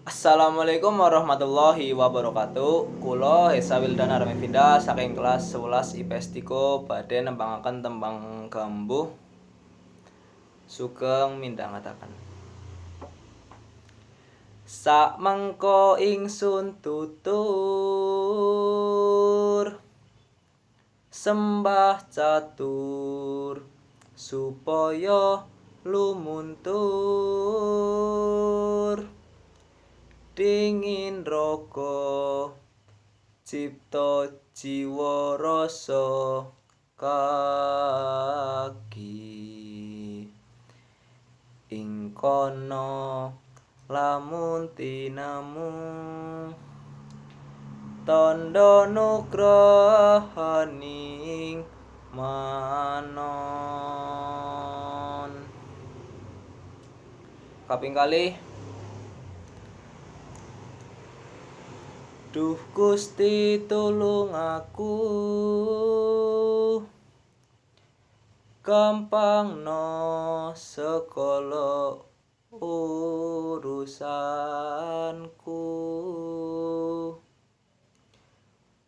Assalamualaikum warahmatullahi wabarakatuh. Kulo Esa Wildana Ramevinda saking kelas 11 IPS 3 badhe nembangaken tembang Gembuh sugeng mindhangetaken. Sak mengko ingsun tutur sembah catur supaya lumuntur dingin raga cipta jiwa rasa kaki ing kono lamun tinemu tandha nugrahaning manon. Kaping kalih. Duh Gusti tulung aku, gampangno segala urusanku.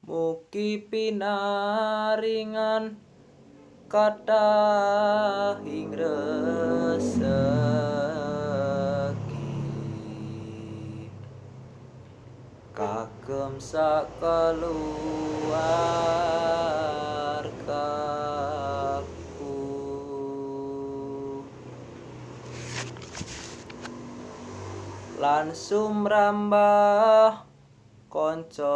Mugi pinaringan kathahing rezeki kagem sakaluwargaku lan sumrambah kanca-kanca.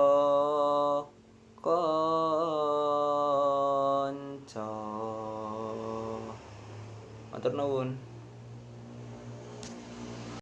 Matur nuwun.